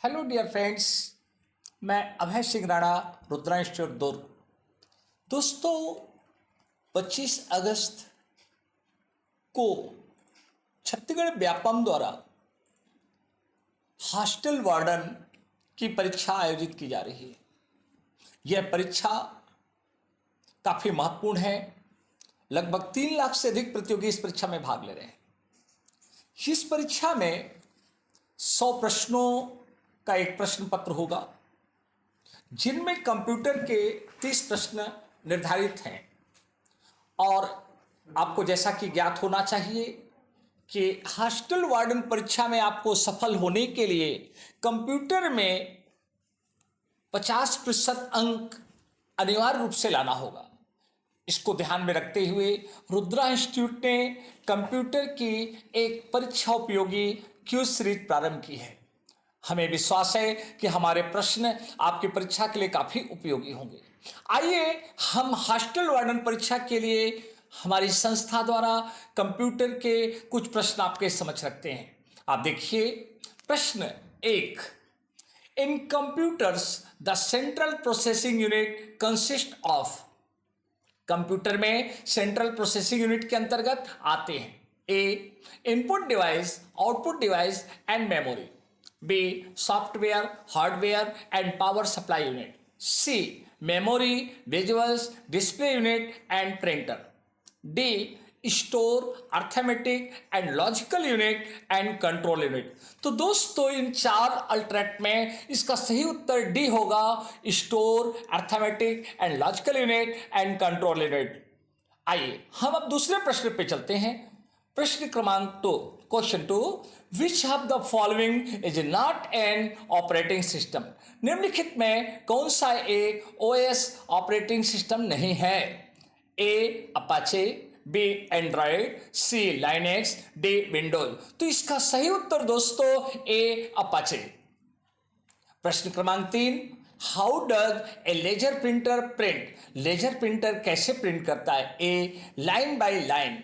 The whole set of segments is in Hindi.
Hello dear friends. मैं अभय सिंह राणा, रुद्रा इंस्टीट्यूट दुर्ग। दोस्तों, 25 अगस्त को छत्तीसगढ़ व्यापम द्वारा हॉस्टल वार्डन की परीक्षा आयोजित की जा रही है। यह परीक्षा काफ़ी महत्वपूर्ण है। लगभग 3 लाख से अधिक प्रतियोगी इस परीक्षा में भाग ले रहे हैं। इस परीक्षा में 100 प्रश्नों का एक प्रश्न पत्र होगा, जिनमें कंप्यूटर के 30 प्रश्न निर्धारित हैं। और आपको जैसा कि ज्ञात होना चाहिए कि हॉस्टल वार्डन परीक्षा में आपको सफल होने के लिए कंप्यूटर में 50% अंक अनिवार्य रूप से लाना होगा। इसको ध्यान में रखते हुए रुद्रा इंस्टीट्यूट ने कंप्यूटर की एक परीक्षा उपयोगी क्यूज सीरीज प्रारंभ की है। हमें विश्वास है कि हमारे प्रश्न आपकी परीक्षा के लिए काफ़ी उपयोगी होंगे। आइए हम हॉस्टल वार्डन परीक्षा के लिए हमारी संस्था द्वारा कंप्यूटर के कुछ प्रश्न आपके समक्ष रखते हैं। आप देखिए, प्रश्न 1। In computers the central processing unit consist of. Computer में सेंट्रल प्रोसेसिंग यूनिट के अंतर्गत आते हैं A input device, output device and memory. B. Software, hardware and power supply unit. C. Memory, visuals, display unit and printer. D. Store, arithmetic and logical unit and control unit. तो दोस्तों, इन 4 अल्टरनेट में इसका सही उत्तर डी होगा, store, arithmetic and logical unit and control unit. आइए हम अब दूसरे प्रश्न पे चलते हैं। प्रश्न क्रमांक 2, question 2। Which of the following is not an operating system. निम्नलिखित में कौन सा एक ओएस ऑपरेटिंग सिस्टम नहीं है। ए अपाचे, बी एंड्रॉयड, सी लाइनेक्स, डी विंडोज। तो इसका सही उत्तर दोस्तों ए अपाचे। प्रश्न क्रमांक 3। How does a laser printer print. Laser printer कैसे प्रिंट करता है। A line by line,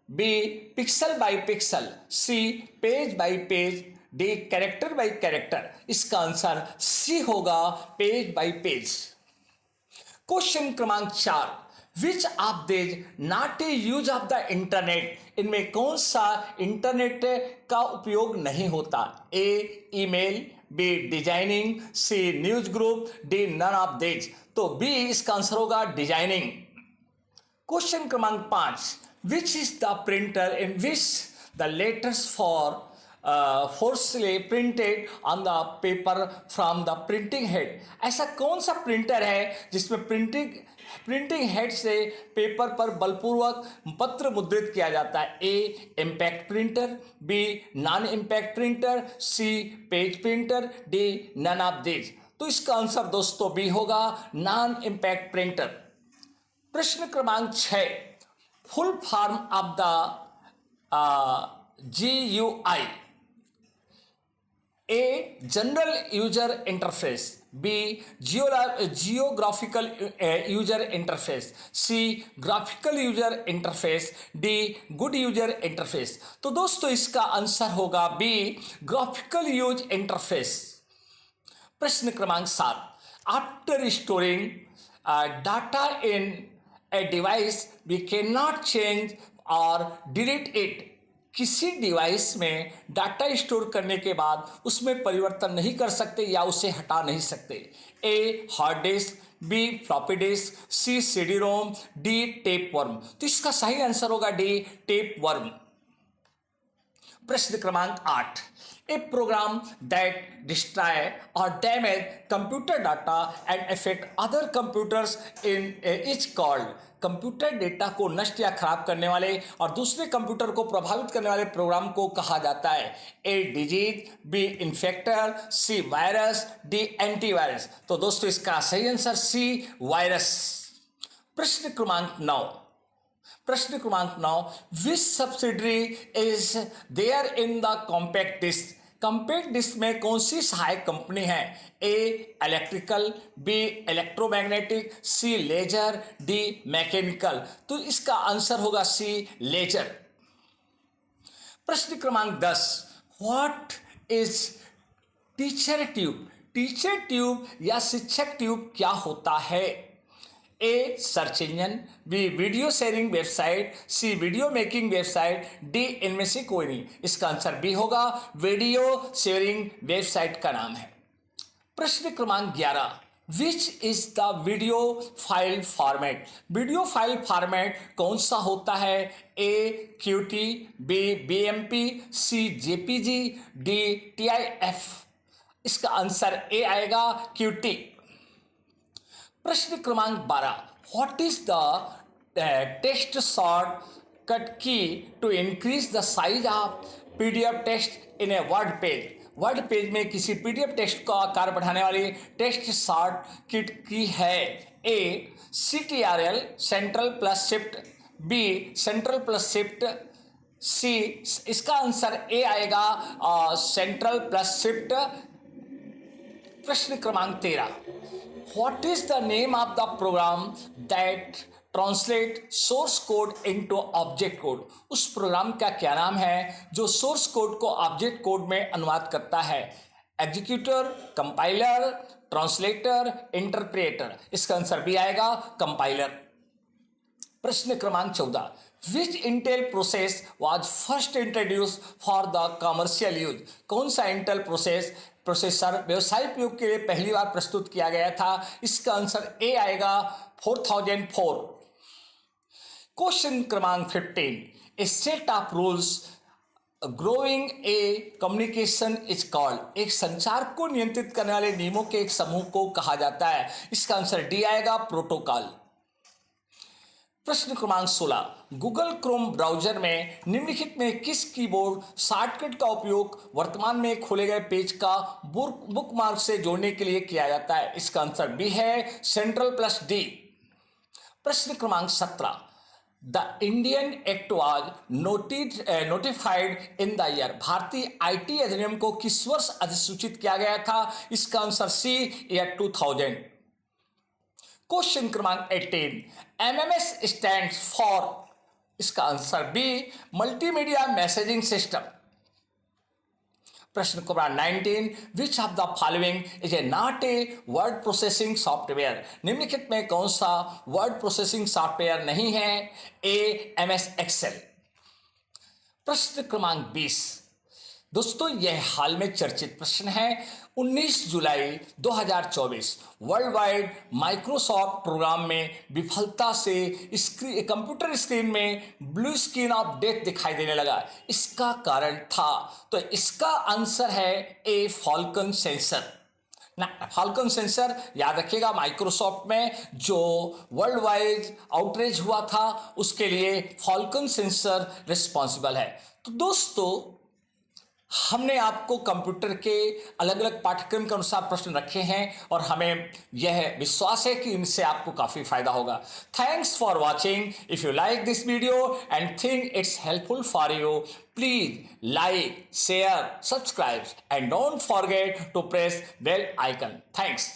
B pixel by pixel, C page by page, D character by character. इसका आंसर सी होगा, पेज बाय पेज। क्वेश्चन क्रमांक 4। Which of this not a use of the internet. इनमें कौन सा इंटरनेट का उपयोग नहीं होता। A email, B designing, C news group, D none of this. तो बी इसका आंसर होगा डिजाइनिंग। क्वेश्चन क्रमांक 5। Which is the printer in which the letters for forcefully printed on the paper from the printing head. ऐसा कौन सा प्रिंटर है जिसमें प्रिंटिंग हेड से पेपर पर बलपूर्वक पत्र मुद्रित किया जाता है। A impact printer, B non impact printer, C page printer, D none of this. तो इसका आंसर दोस्तों बी होगा, नॉन इम्पैक्ट प्रिंटर। प्रश्न क्रमांक 6। Full form of the GUI। A general user interface, B geographical user interface, C graphical user interface, D good user interface. तो दोस्तों इसका आंसर होगा बी ग्राफिकल यूज इंटरफेस। प्रश्न क्रमांक 7। After storing data in a device we can not change और डिलीट इट। किसी डिवाइस में डाटा स्टोर करने के बाद उसमें परिवर्तन नहीं कर सकते या उसे हटा नहीं सकते। A hard disk, B floppy disk, C CD ROM, D tape worm. तो इसका सही आंसर होगा डी टेप वर्म। प्रश्न क्रमांक 8। ए प्रोग्राम दैट डिस्ट्रॉय और damage computer data and affect other computers in is called. Computer data को नष्ट या खराब करने वाले और दूसरे कंप्यूटर को प्रभावित करने वाले प्रोग्राम को कहा जाता है। A disease, B infector, C virus, D antivirus. तो दोस्तों इसका सही आंसर सी वायरस। प्रश्न क्रमांक 9। प्रश्न क्रमांक 9। Which subsidiary is there in the compact disc. Compact disc में कौन सी सहायक कंपनी है। A electrical, B electromagnetic, C laser, D mechanical. तो इसका आंसर होगा सी लेजर। प्रश्न क्रमांक 10। व्हाट इज टीचर ट्यूब या शिक्षक ट्यूब क्या होता है? A search engine, B video sharing website, C video making website, D इनमें से कोई नहीं। इसका आंसर बी होगा, वीडियो शेयरिंग वेबसाइट का नाम है। प्रश्न क्रमांक 11, which is the video file format? Video file format कौन सा होता है? A QT, B BMP, C JPG, D TIF। इसका आंसर ए आएगा, QT। प्रश्न क्रमांक 12, what is the text shortcut key to increase the size of PDF text in a word page? Word page में किसी PDF टेक्स्ट का आकार बढ़ाने वाली टेक्स्ट शॉर्टकट की है? A CTRL control plus shift, B control plus shift, C इसका आंसर ए आएगा, सेंट्रल प्लस शिफ्ट। प्रश्न क्रमांक 13, what is the name of the program that translate source code into object code? उस प्रोग्राम का क्या नाम है जो सोर्स कोड को ऑब्जेक्ट कोड में अनुवाद करता है? Executor, compiler, translator, interpreter. इसका आंसर भी आएगा, कंपाइलर। प्रश्न क्रमांक 14, which Intel process was first introduce for the commercial use? कौन सा इंटेल प्रोसेसर व्यवसायिक उपयोग के लिए पहली बार प्रस्तुत किया गया था? इसका आंसर ए आएगा, 4004। क्वेश्चन क्रमांक 15, a set of rules growing a communication is called? एक संचार को नियंत्रित करने वाले नियमों के एक समूह को कहा जाता है। इसका आंसर डी आएगा, प्रोटोकॉल। प्रश्न क्रमांक 16, गूगल क्रोम ब्राउजर में निम्नलिखित में किस कीबोर्ड शॉर्टकट का उपयोग वर्तमान में खोले गए पेज का बुकमार्क से जोड़ने के लिए किया जाता है? इसका आंसर बी है, सेंट्रल प्लस डी। प्रश्न क्रमांक 17, the Indian act was notified in the year? भारतीय IT अधिनियम को किस वर्ष अधिसूचित किया गया था? इसका आंसर सी, ईयर 2000। क्वेश्चन क्रमांक 18, MMS स्टैंड्स फॉर? इसका answer B, multimedia messaging system. प्रश्न क्रमांक 19, which of the following is a not a word processing software? निम्नलिखित में कौन सा वर्ड प्रोसेसिंग सॉफ्टवेयर नहीं है? A MS Excel. प्रश्न क्रमांक 20, दोस्तों यह हाल में चर्चित प्रश्न है। 19 जुलाई 2024 वर्ल्ड वाइड माइक्रोसॉफ्ट प्रोग्राम में विफलता से कंप्यूटर स्क्रीन में ब्लू स्क्रीन ऑफ डेथ दिखाई देने लगा। इसका कारण था, तो इसका आंसर है ए, फॉल्कन सेंसर। ना, फॉल्कन सेंसर याद रखिएगा, माइक्रोसॉफ्ट में जो वर्ल्ड वाइड आउटरीच हुआ था उसके लिए फॉल्कन सेंसर रिस्पॉन्सिबल है। तो दोस्तों हमने आपको कंप्यूटर के अलग अलग पाठ्यक्रम के अनुसार प्रश्न रखे हैं और हमें यह विश्वास है कि इनसे आपको काफ़ी फायदा होगा। Thanks for watching. If you like this video and think it's helpful for you, please like, share, subscribe and don't forget to press bell icon. Thanks.